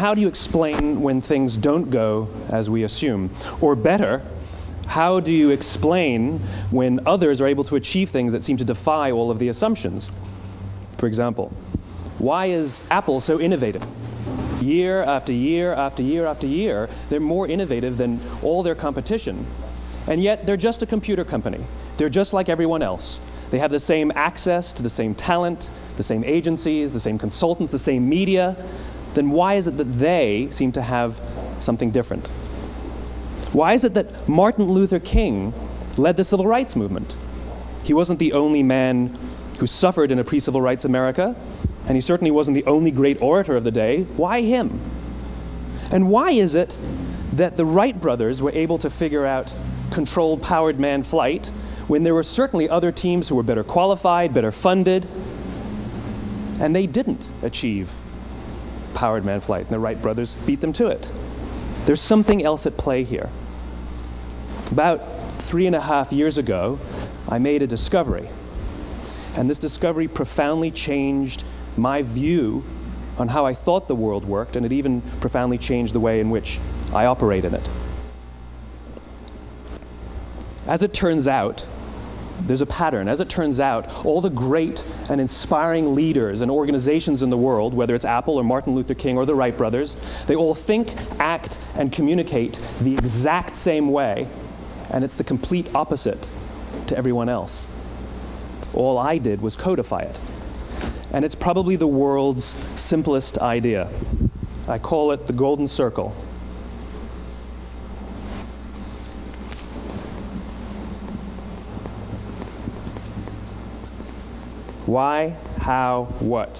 how do you explain when things don't go as we assume? Or better, how do you explain when others are able to achieve things that seem to defy all of the assumptions? For example, why is Apple so innovative? Year after year after year after year, they're more innovative than all their competition. And yet, they're just a computer company. They're just like everyone else. They have the same access to the same talent, the same agencies, the same consultants, the same media. Then why is it that they seem to have something different? Why is it that Martin Luther King led the civil rights movement? He wasn't the only man who suffered in a pre-civil rights America, and he certainly wasn't the only great orator of the day. Why him? And why is it that the Wright brothers were able to figure out controlled powered manned flight when there were certainly other teams who were better qualified, better funded, and they didn't achieve powered manned flight, and the Wright brothers beat them to it? There's something else at play here. About 3.5 years ago, I made a discovery, and this discovery profoundly changed my view on how I thought the world worked, and it even profoundly changed the way in which I operate in it. As it turns out, there's a pattern. As it turns out, all the great and inspiring leaders and organizations in the world, whether it's Apple or Martin Luther King or the Wright brothers, they all think, act, and communicate the exact same way, and it's the complete opposite to everyone else. All I did was codify it. And it's probably the world's simplest idea. I call it the golden circle. Why, how, what?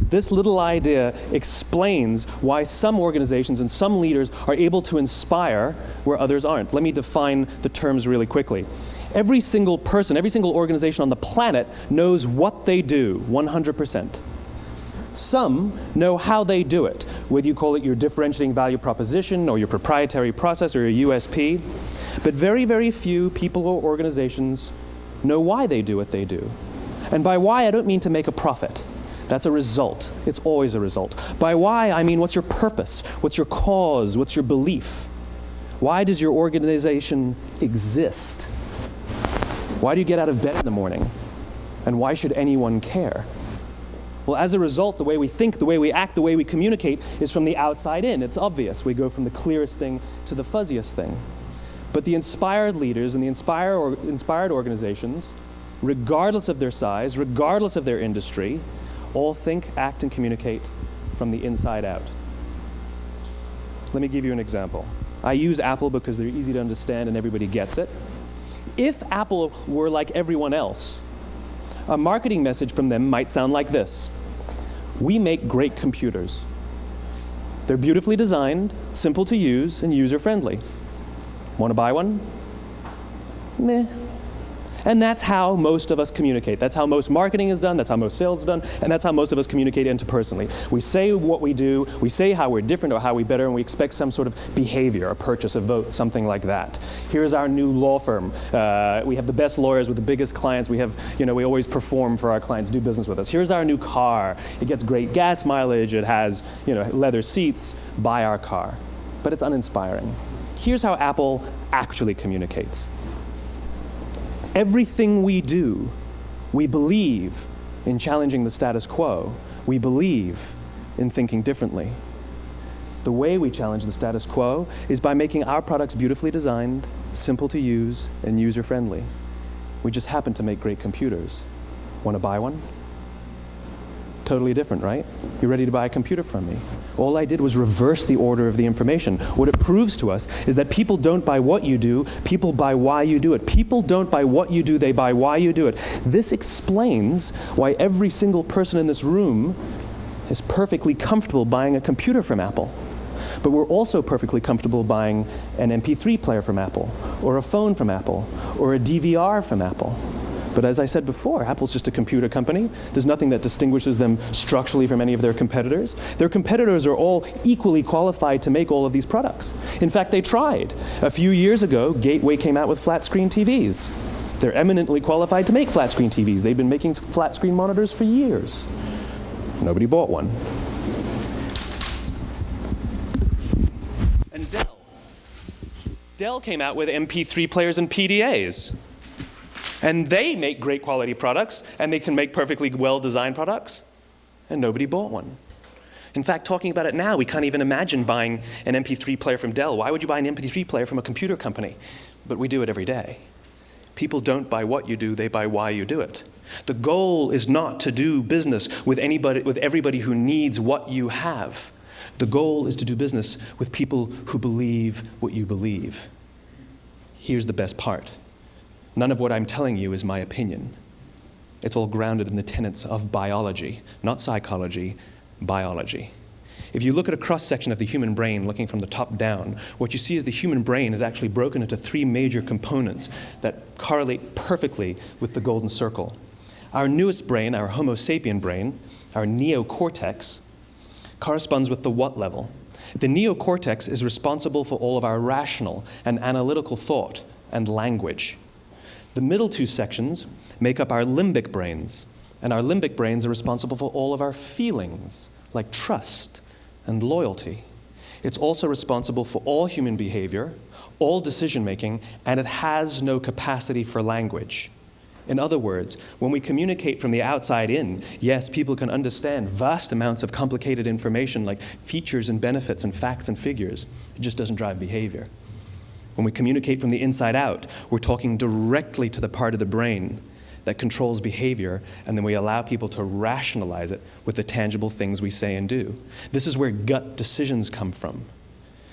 This little idea explains why some organizations and some leaders are able to inspire where others aren't. Let me define the terms really quickly. Every single person, every single organization on the planet knows what they do, 100%. Some know how they do it, whether you call it your differentiating value proposition or your proprietary process or your USP. But very, very few people or organizations know why they do what they do. And by why, I don't mean to make a profit. That's a result. It's always a result. By why, I mean what's your purpose? What's your cause? What's your belief? Why does your organization exist? Why do you get out of bed in the morning? And why should anyone care? Well, as a result, the way we think, the way we act, the way we communicate is from the outside in. It's obvious. We go from the clearest thing to the fuzziest thing. But the inspired leaders and the inspired organizations, regardless of their size, regardless of their industry, all think, act, and communicate from the inside out. Let me give you an example. I use Apple because they're easy to understand and everybody gets it. If Apple were like everyone else, a marketing message from them might sound like this. We make great computers. They're beautifully designed, simple to use, and user-friendly. Want to buy one? Meh. And that's how most of us communicate. That's how most marketing is done, that's how most sales is done, and that's how most of us communicate interpersonally. We say what we do, we say how we're different or how we're better, and we expect some sort of behavior, a purchase, a vote, something like that. Here's our new law firm. We have the best lawyers with the biggest clients. We have, we always perform for our clients, do business with us. Here's our new car. It gets great gas mileage. It has, leather seats. Buy our car. But it's uninspiring. Here's how Apple actually communicates. Everything we do, we believe in challenging the status quo. We believe in thinking differently. The way we challenge the status quo is by making our products beautifully designed, simple to use, and user-friendly. We just happen to make great computers. Want to buy one? Totally different, right? You're ready to buy a computer from me. All I did was reverse the order of the information. What it proves to us is that people don't buy what you do, people buy why you do it. People don't buy what you do, they buy why you do it. This explains why every single person in this room is perfectly comfortable buying a computer from Apple. But we're also perfectly comfortable buying an MP3 player from Apple, or a phone from Apple, or a DVR from Apple. But as I said before, Apple's just a computer company. There's nothing that distinguishes them structurally from any of their competitors. Their competitors are all equally qualified to make all of these products. In fact, they tried. A few years ago, Gateway came out with flat-screen TVs. They're eminently qualified to make flat-screen TVs. They've been making flat-screen monitors for years. Nobody bought one. Dell came out with MP3 players and PDAs. And they make great quality products, and they can make perfectly well-designed products, and nobody bought one. In fact, talking about it now, we can't even imagine buying an MP3 player from Dell. Why would you buy an MP3 player from a computer company? But we do it every day. People don't buy what you do, they buy why you do it. The goal is not to do business with everybody who needs what you have. The goal is to do business with people who believe what you believe. Here's the best part. None of what I'm telling you is my opinion. It's all grounded in the tenets of biology, not psychology, biology. If you look at a cross-section of the human brain, looking from the top down, what you see is the human brain is actually broken into three major components that correlate perfectly with the golden circle. Our newest brain, our Homo sapien brain, our neocortex, corresponds with the what level. The neocortex is responsible for all of our rational and analytical thought and language. The middle two sections make up our limbic brains, and our limbic brains are responsible for all of our feelings, like trust and loyalty. It's also responsible for all human behavior, all decision-making, and it has no capacity for language. In other words, when we communicate from the outside in, yes, people can understand vast amounts of complicated information like features and benefits and facts and figures. It just doesn't drive behavior. When we communicate from the inside out, we're talking directly to the part of the brain that controls behavior, and then we allow people to rationalize it with the tangible things we say and do. This is where gut decisions come from.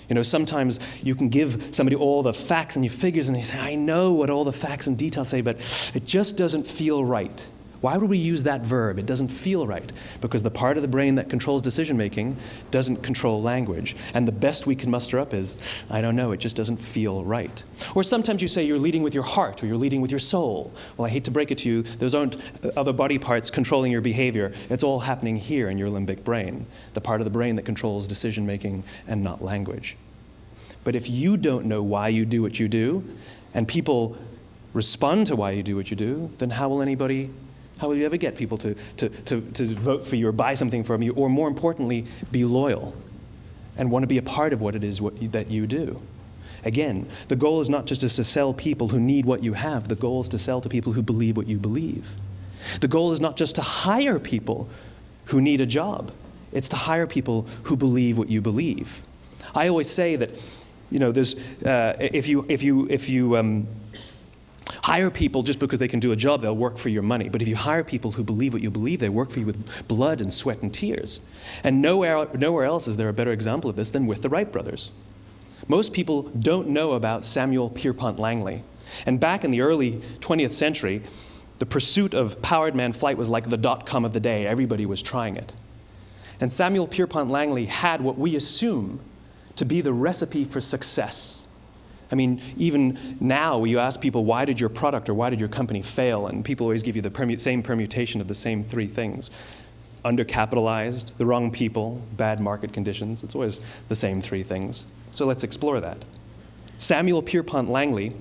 You know, sometimes you can give somebody all the facts and your figures and they say, I know what all the facts and details say, but it just doesn't feel right. Why would we use that verb? It doesn't feel right. Because the part of the brain that controls decision-making doesn't control language. And the best we can muster up is, I don't know, it just doesn't feel right. Or sometimes you say you're leading with your heart or you're leading with your soul. Well, I hate to break it to you, those aren't other body parts controlling your behavior. It's all happening here in your limbic brain, the part of the brain that controls decision-making and not language. But if you don't know why you do what you do, and people respond to why you do what you do, then how will you ever get people to vote for you or buy something from you, or more importantly, be loyal and want to be a part of what it is that you do? Again, the goal is not just to sell people who need what you have. The goal is to sell to people who believe what you believe. The goal is not just to hire people who need a job. It's to hire people who believe what you believe. I always say that, you know, there's, if you hire people just because they can do a job, they'll work for your money. But if you hire people who believe what you believe, they work for you with blood and sweat and tears. And nowhere else is there a better example of this than with the Wright brothers. Most people don't know about Samuel Pierpont Langley. And back in the early 20th century, the pursuit of powered man flight was like the dot-com of the day. Everybody was trying it. And Samuel Pierpont Langley had what we assume to be the recipe for success. I mean, even now, you ask people, why did your product or why did your company fail? And people always give you the same permutation of the same three things. Undercapitalized, the wrong people, bad market conditions. It's always the same three things. So let's explore that. Samuel Pierpont Langley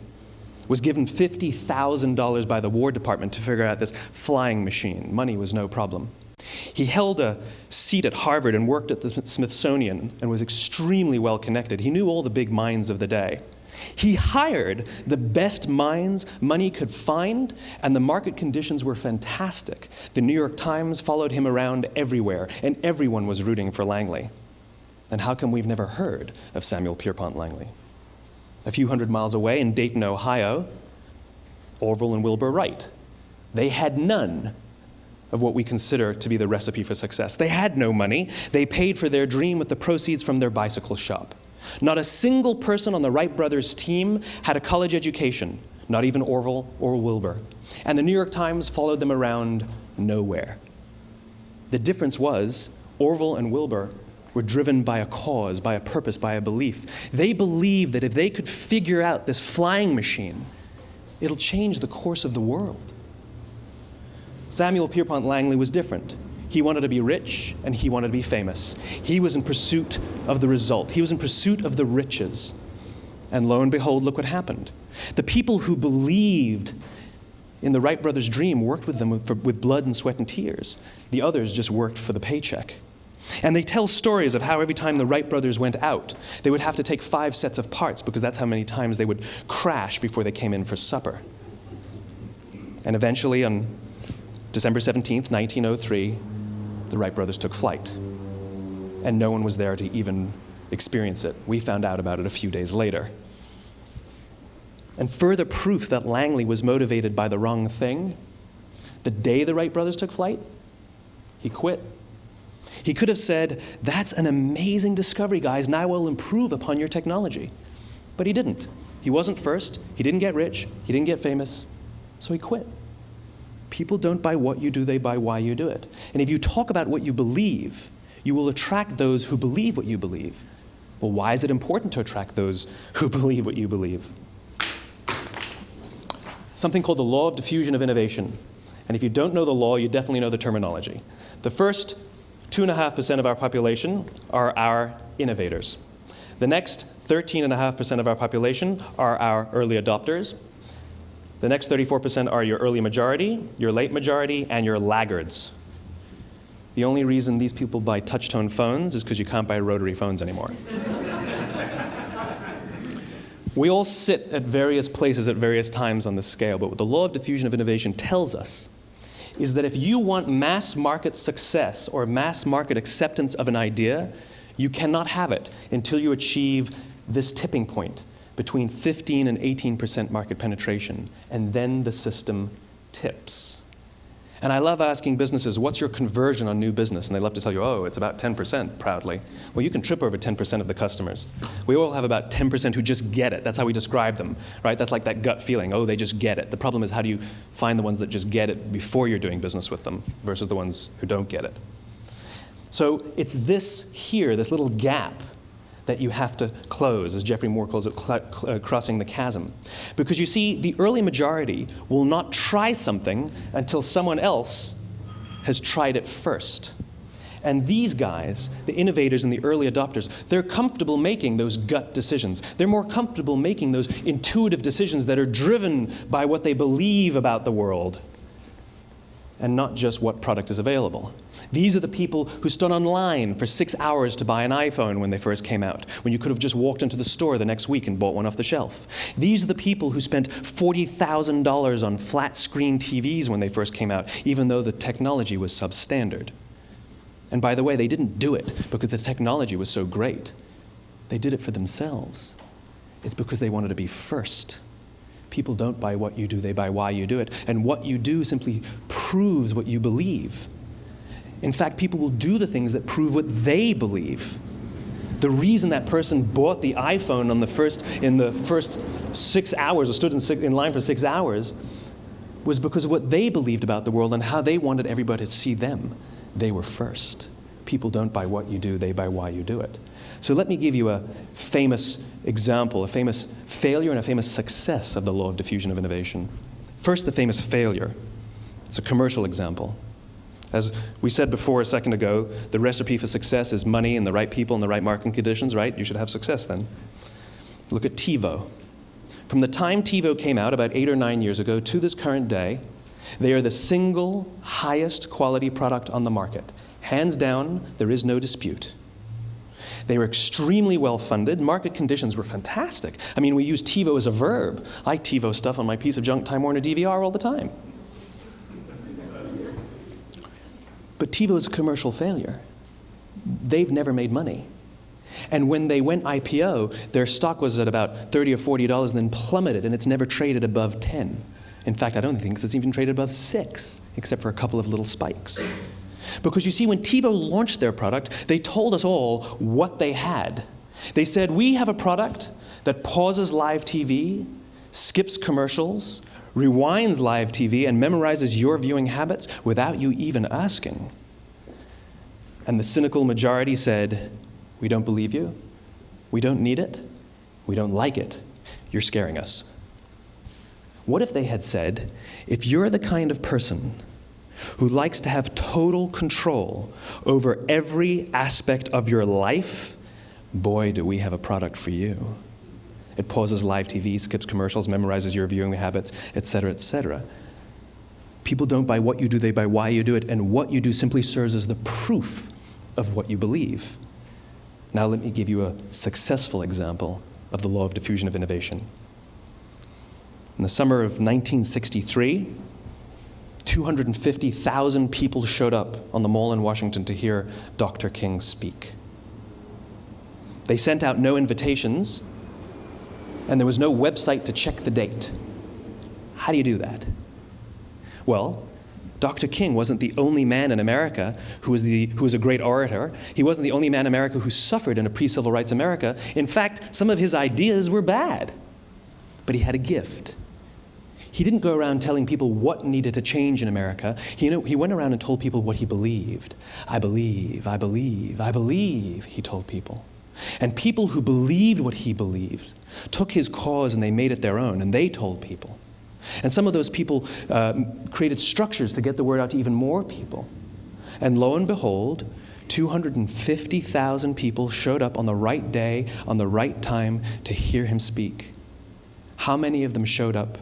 was given $50,000 by the War Department to figure out this flying machine. Money was no problem. He held a seat at Harvard and worked at the Smithsonian and was extremely well connected. He knew all the big minds of the day. He hired the best minds money could find, and the market conditions were fantastic. The New York Times followed him around everywhere, and everyone was rooting for Langley. And how come we've never heard of Samuel Pierpont Langley? A few hundred miles away in Dayton, Ohio, Orville and Wilbur Wright. They had none of what we consider to be the recipe for success. They had no money. They paid for their dream with the proceeds from their bicycle shop. Not a single person on the Wright brothers' team had a college education, not even Orville or Wilbur. And the New York Times followed them around nowhere. The difference was Orville and Wilbur were driven by a cause, by a purpose, by a belief. They believed that if they could figure out this flying machine, it'll change the course of the world. Samuel Pierpont Langley was different. He wanted to be rich, and he wanted to be famous. He was in pursuit of the result. He was in pursuit of the riches. And lo and behold, look what happened. The people who believed in the Wright brothers' dream worked with them with blood and sweat and tears. The others just worked for the paycheck. And they tell stories of how every time the Wright brothers went out, they would have to take 5 sets of parts because that's how many times they would crash before they came in for supper. And eventually, on December 17th, 1903, the Wright brothers took flight. And no one was there to even experience it. We found out about it a few days later. And further proof that Langley was motivated by the wrong thing, the day the Wright brothers took flight, he quit. He could have said, "That's an amazing discovery, guys, and I will improve upon your technology." But he didn't. He wasn't first. He didn't get rich. He didn't get famous. So he quit. People don't buy what you do, they buy why you do it. And if you talk about what you believe, you will attract those who believe what you believe. Well, why is it important to attract those who believe what you believe? Something called the law of diffusion of innovation. And if you don't know the law, you definitely know the terminology. The first 2.5% of our population are our innovators. The next 13.5% of our population are our early adopters. The next 34% are your early majority, your late majority, and your laggards. The only reason these people buy touch-tone phones is because you can't buy rotary phones anymore. We all sit at various places at various times on the scale, but what the law of diffusion of innovation tells us is that if you want mass market success or mass market acceptance of an idea, you cannot have it until you achieve this tipping point between 15 and 18% market penetration, and then the system tips. And I love asking businesses, what's your conversion on new business? And they love to tell you, oh, it's about 10%, proudly. Well, you can trip over 10% of the customers. We all have about 10% who just get it. That's how we describe them, right? That's like that gut feeling, oh, they just get it. The problem is, how do you find the ones that just get it before you're doing business with them versus the ones who don't get it? So it's this here, this little gap, that you have to close, as Geoffrey Moore calls it, crossing the chasm. Because you see, the early majority will not try something until someone else has tried it first. And these guys, the innovators and the early adopters, they're comfortable making those gut decisions. They're more comfortable making those intuitive decisions that are driven by what they believe about the world, and not just what product is available. These are the people who stood online for 6 hours to buy an iPhone when they first came out, when you could have just walked into the store the next week and bought one off the shelf. These are the people who spent $40,000 on flat-screen TVs when they first came out, even though the technology was substandard. And by the way, they didn't do it because the technology was so great. They did it for themselves. It's because they wanted to be first. People don't buy what you do, they buy why you do it. And what you do simply proves what you believe. In fact, people will do the things that prove what they believe. The reason that person bought the iPhone in the first 6 hours, or stood in line for 6 hours, was because of what they believed about the world and how they wanted everybody to see them. They were first. People don't buy what you do, they buy why you do it. So let me give you a famous example, a famous failure and a famous success of the law of diffusion of innovation. First, the famous failure. It's a commercial example. As we said before a second ago, the recipe for success is money and the right people and the right marketing conditions, right? You should have success then. Look at TiVo. From the time TiVo came out about 8 or 9 years ago to this current day, they are the single highest quality product on the market. Hands down, there is no dispute. They were extremely well funded. Market conditions were fantastic. I mean, we use TiVo as a verb. I TiVo stuff on my piece of junk Time Warner DVR all the time. But TiVo is a commercial failure. They've never made money. And when they went IPO, their stock was at about $30 or $40 and then plummeted, and it's never traded above 10. In fact, I don't think it's even traded above 6, except for a couple of little spikes. Because you see, when TiVo launched their product, they told us all what they had. They said, we have a product that pauses live TV, skips commercials, rewinds live TV, and memorizes your viewing habits without you even asking. And the cynical majority said, we don't believe you, we don't need it, we don't like it, you're scaring us. What if they had said, if you're the kind of person who likes to have total control over every aspect of your life, boy, do we have a product for you. It pauses live TV, skips commercials, memorizes your viewing habits, etc., etc. People don't buy what you do, they buy why you do it, and what you do simply serves as the proof of what you believe. Now let me give you a successful example of the law of diffusion of innovation. In the summer of 1963, 250,000 people showed up on the Mall in Washington to hear Dr. King speak. They sent out no invitations, and there was no website to check the date. How do you do that? Well, Dr. King wasn't the only man in America who was a great orator. He wasn't the only man in America who suffered in a pre-civil rights America. In fact, some of his ideas were bad, but he had a gift. He didn't go around telling people what needed to change in America. He went around and told people what he believed. I believe, I believe, I believe, he told people. And people who believed what he believed took his cause and they made it their own, and they told people. And some of those people created structures to get the word out to even more people. And lo and behold, 250,000 people showed up on the right day, on the right time to hear him speak. How many of them showed up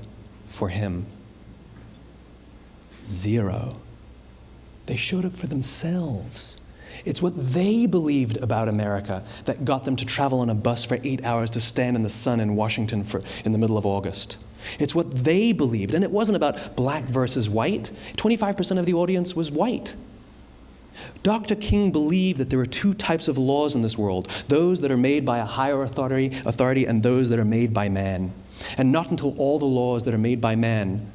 for him? 0. They showed up for themselves. It's what they believed about America that got them to travel on a bus for 8 hours to stand in the sun in Washington in the middle of August. It's what they believed, and it wasn't about black versus white. 25% of the audience was white. Dr. King believed that there are 2 types of laws in this world, those that are made by a higher authority and those that are made by man. And not until all the laws that are made by man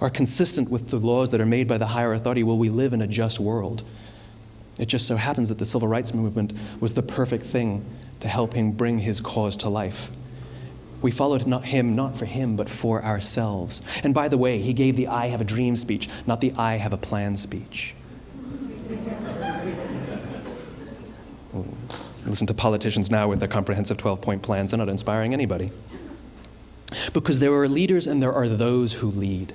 are consistent with the laws that are made by the higher authority will we live in a just world. It just so happens that the civil rights movement was the perfect thing to help him bring his cause to life. We followed him not for him, but for ourselves. And by the way, he gave the I have a dream speech, not the I have a plan speech. Listen to politicians now with their comprehensive 12-point plans. They're not inspiring anybody. Because there are leaders and there are those who lead.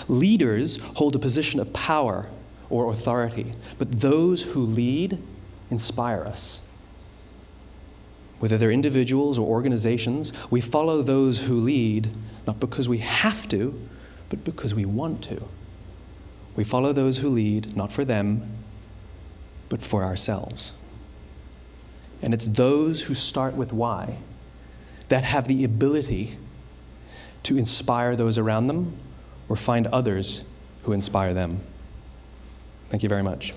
Leaders hold a position of power or authority, but those who lead inspire us. Whether they're individuals or organizations, we follow those who lead not because we have to, but because we want to. We follow those who lead not for them, but for ourselves. And it's those who start with why that have the ability to inspire those around them or find others who inspire them. Thank you very much.